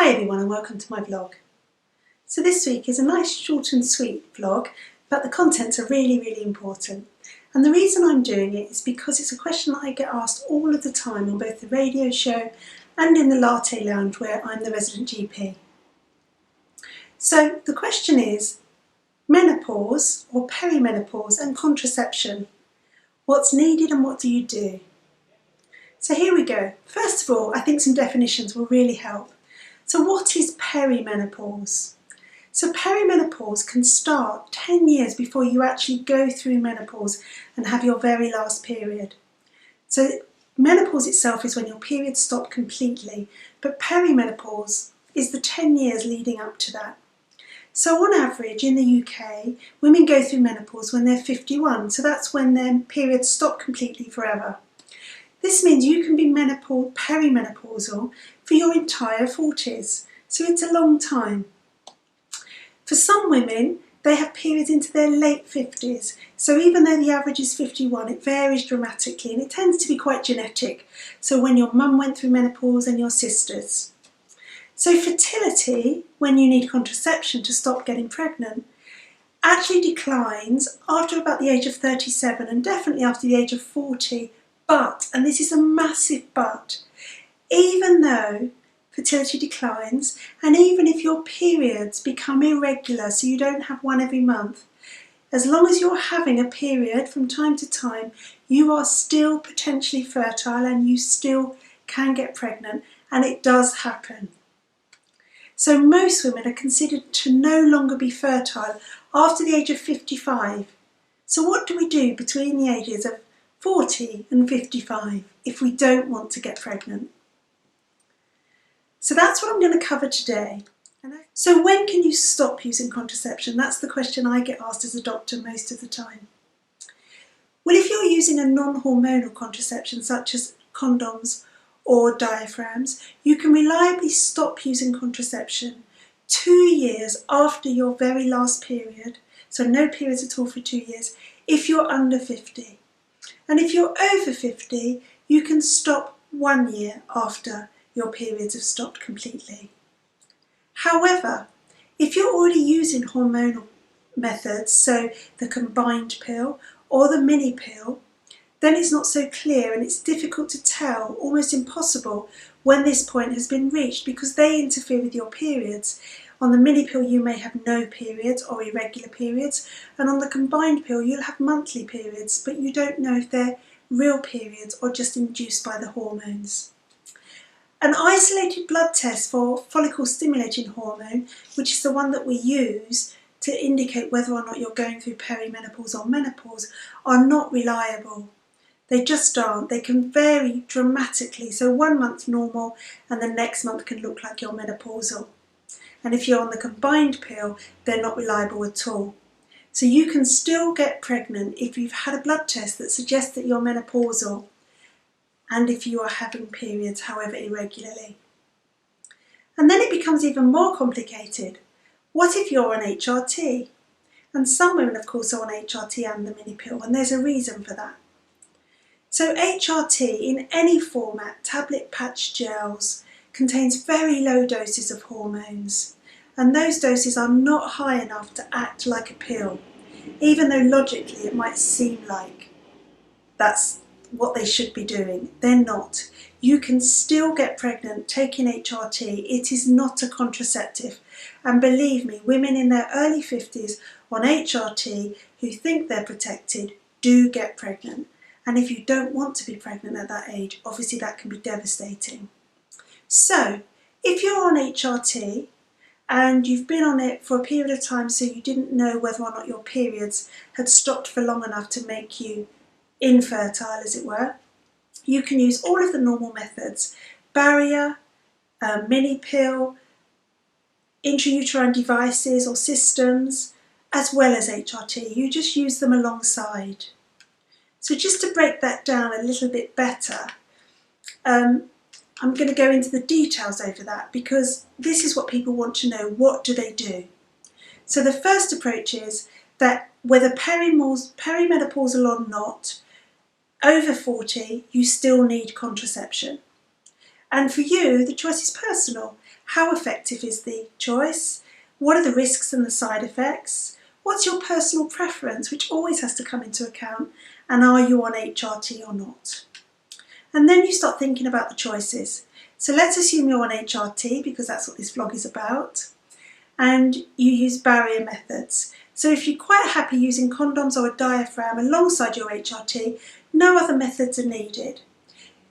Hi everyone and welcome to my vlog. So this week is a nice short and sweet vlog, but the contents are really important. And the reason I'm doing it is because it's a question that I get asked all of the time on both the radio show and in the latte lounge where I'm the resident GP. So the question is, menopause or perimenopause and contraception. What's needed and what do you do? So here we go. First of all, I think some definitions will really help. So what is perimenopause? So perimenopause can start 10 years before you actually go through menopause and have your very last period. So menopause itself is when your periods stop completely, but perimenopause is the 10 years leading up to that. So on average in the UK, women go through menopause when they're 51, so that's when their periods stop completely forever. This means you can be perimenopausal for your entire 40s, so it's a long time. For some women, they have periods into their late 50s, so even though the average is 51, it varies dramatically and it tends to be quite genetic, so when your mum went through menopause and your sisters. So fertility, when you need contraception to stop getting pregnant, actually declines after about the age of 37 and definitely after the age of 40. But, and this is a massive but, even though fertility declines and even if your periods become irregular, so you don't have one every month, as long as you're having a period from time to time, you are still potentially fertile and you still can get pregnant, and it does happen. So most women are considered to no longer be fertile after the age of 55. So what do we do between the ages of 40 and 55 if we don't want to get pregnant? So that's what I'm going to cover today. So when can you stop using contraception? That's the question I get asked as a doctor most of the time. Well, if you're using a non-hormonal contraception such as condoms or diaphragms, you can reliably stop using contraception 2 years after your very last period, so no periods at all for 2 years, if you're under 50. And if you're over 50, you can stop 1 year after your periods have stopped completely. However, if you're already using hormonal methods, so the combined pill or the mini pill, then it's not so clear and it's difficult to tell, almost impossible, when this point has been reached because they interfere with your periods. On the mini pill you may have no periods or irregular periods, and on the combined pill you'll have monthly periods, but you don't know if they're real periods or just induced by the hormones. An isolated blood test for follicle stimulating hormone, which is the one that we use to indicate whether or not you're going through perimenopause or menopause, are not reliable. They just aren't. They can vary dramatically, so 1 month normal and the next month can look like you're menopausal. And if you're on the combined pill, they're not reliable at all. So you can still get pregnant if you've had a blood test that suggests that you're menopausal and if you are having periods, however irregularly. And then it becomes even more complicated. What if you're on HRT? And some women, of course, are on HRT and the mini pill, and there's a reason for that. So HRT in any format, tablet, patch, gels, contains very low doses of hormones, and those doses are not high enough to act like a pill, even though logically it might seem like that's what they should be doing. They're not. You can still get pregnant taking HRT. It is not a contraceptive, and believe me, women in their early 50s on HRT who think they're protected do get pregnant, and if you don't want to be pregnant at that age, obviously that can be devastating. So, if you're on HRT and you've been on it for a period of time so you didn't know whether or not your periods had stopped for long enough to make you infertile, as it were, you can use all of the normal methods: barrier, mini pill, intrauterine devices or systems, as well as HRT. You just use them alongside. So just to break that down a little bit better, I'm going to go into the details over that because this is what people want to know. What do they do? So the first approach is that whether perimenopausal or not, over 40, you still need contraception. And for you, the choice is personal. How effective is the choice? What are the risks and the side effects? What's your personal preference, which always has to come into account? And are you on HRT or not? And then you start thinking about the choices. So let's assume you're on HRT, because that's what this vlog is about, and you use barrier methods. So if you're quite happy using condoms or a diaphragm alongside your HRT, no other methods are needed.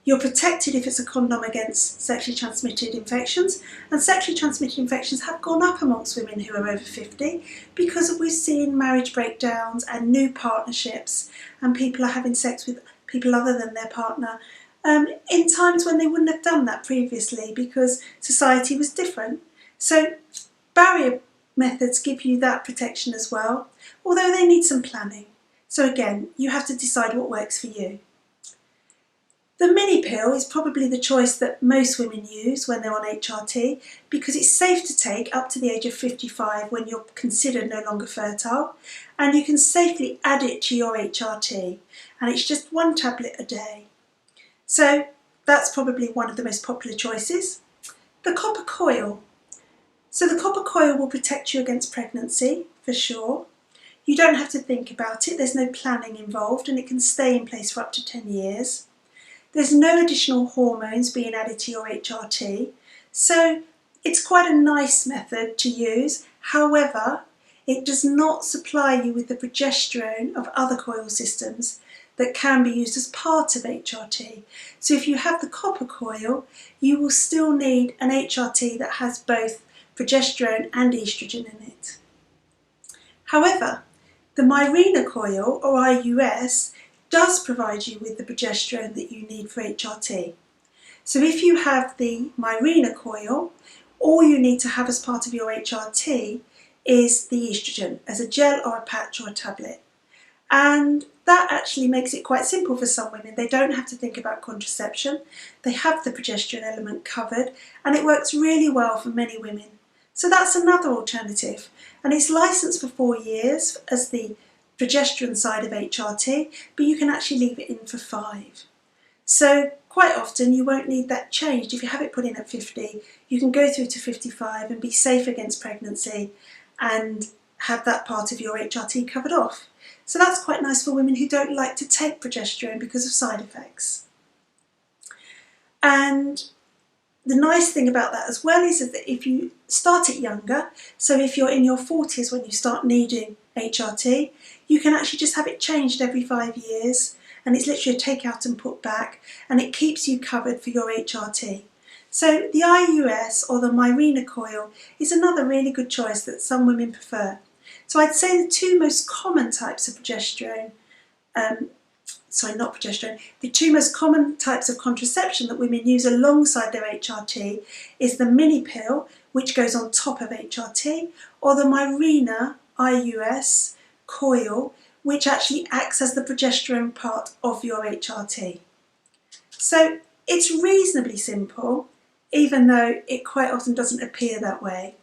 You're protected if it's a condom against sexually transmitted infections, and sexually transmitted infections have gone up amongst women who are over 50 because we're seeing marriage breakdowns and new partnerships, and people are having sex with people other than their partner in times when they wouldn't have done that previously because society was different. So barrier methods give you that protection as well, although they need some planning. So again, you have to decide what works for you. The mini pill is probably the choice that most women use when they're on HRT because it's safe to take up to the age of 55 when you're considered no longer fertile, and you can safely add it to your HRT, and it's just 1 tablet a day. So that's probably one of the most popular choices. The copper coil. So the copper coil will protect you against pregnancy, for sure. You don't have to think about it, there's no planning involved, and it can stay in place for up to 10 years. There's no additional hormones being added to your HRT, so it's quite a nice method to use. However, it does not supply you with the progesterone of other coil systems that can be used as part of HRT. So if you have the copper coil, you will still need an HRT that has both progesterone and estrogen in it. However, the Mirena coil, or IUS, does provide you with the progesterone that you need for HRT. So if you have the Mirena coil, all you need to have as part of your HRT is the estrogen as a gel or a patch or a tablet. And that actually makes it quite simple for some women. They don't have to think about contraception. They have the progesterone element covered, and it works really well for many women. So that's another alternative, and it's licensed for 4 years as the progesterone side of HRT, but you can actually leave it in for 5. So quite often you won't need that changed. If you have it put in at 50, you can go through to 55 and be safe against pregnancy and have that part of your HRT covered off. So that's quite nice for women who don't like to take progesterone because of side effects. And the nice thing about that as well is that if you start it younger, so if you're in your 40s when you start needing HRT, you can actually just have it changed every 5 years, and it's literally a take out and put back, and it keeps you covered for your HRT. So the IUS or the Mirena coil is another really good choice that some women prefer. So I'd say the 2 most common types of progesterone, the 2 most common types of contraception that women use alongside their HRT is the mini pill, which goes on top of HRT, or the Mirena IUS coil, which actually acts as the progesterone part of your HRT. So it's reasonably simple, even though it quite often doesn't appear that way.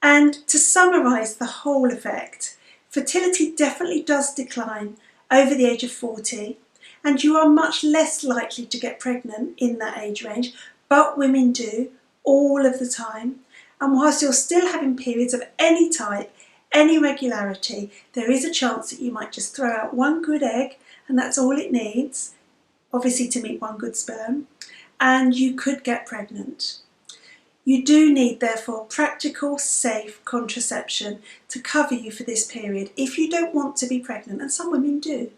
And to summarise the whole effect, fertility definitely does decline over the age of 40, and you are much less likely to get pregnant in that age range, but women do all of the time. And whilst you're still having periods of any type, any regularity, there is a chance that you might just throw out 1 good egg, and that's all it needs, obviously to meet 1 good sperm, and you could get pregnant. You do need, therefore, practical, safe contraception to cover you for this period if you don't want to be pregnant, and some women do.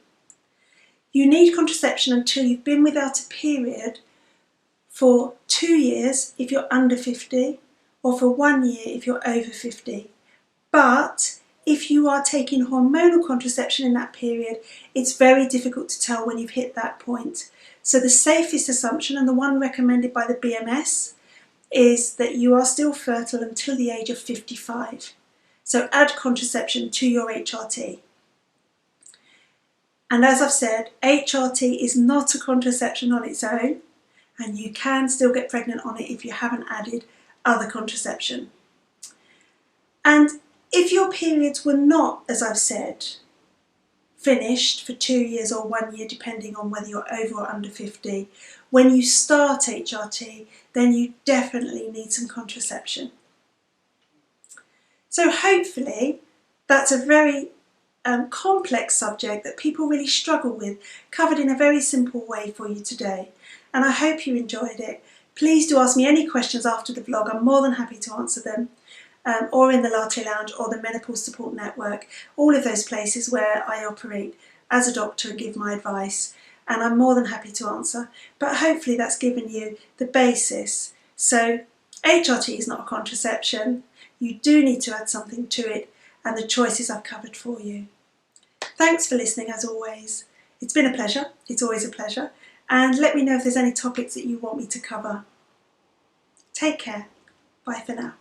You need contraception until you've been without a period for 2 years if you're under 50, or for 1 year if you're over 50. But if you are taking hormonal contraception in that period, it's very difficult to tell when you've hit that point. So the safest assumption, and the one recommended by the BMS, is that you are still fertile until the age of 55. So add contraception to your HRT. And as I've said, HRT is not a contraception on its own, and you can still get pregnant on it if you haven't added other contraception. And if your periods were not, as I've said, finished for 2 years or 1 year, depending on whether you're over or under 50, when you start HRT, then you definitely need some contraception. So hopefully that's a very complex subject that people really struggle with, covered in a very simple way for you today. And I hope you enjoyed it. Please do ask me any questions after the vlog. I'm more than happy to answer them. Or in the Latte Lounge or the Menopause Support Network, all of those places where I operate as a doctor and give my advice, and I'm more than happy to answer. But hopefully that's given you the basis. So HRT is not a contraception. You do need to add something to it, and the choices I've covered for you. Thanks for listening as always. It's been a pleasure. It's always a pleasure. And let me know if there's any topics that you want me to cover. Take care. Bye for now.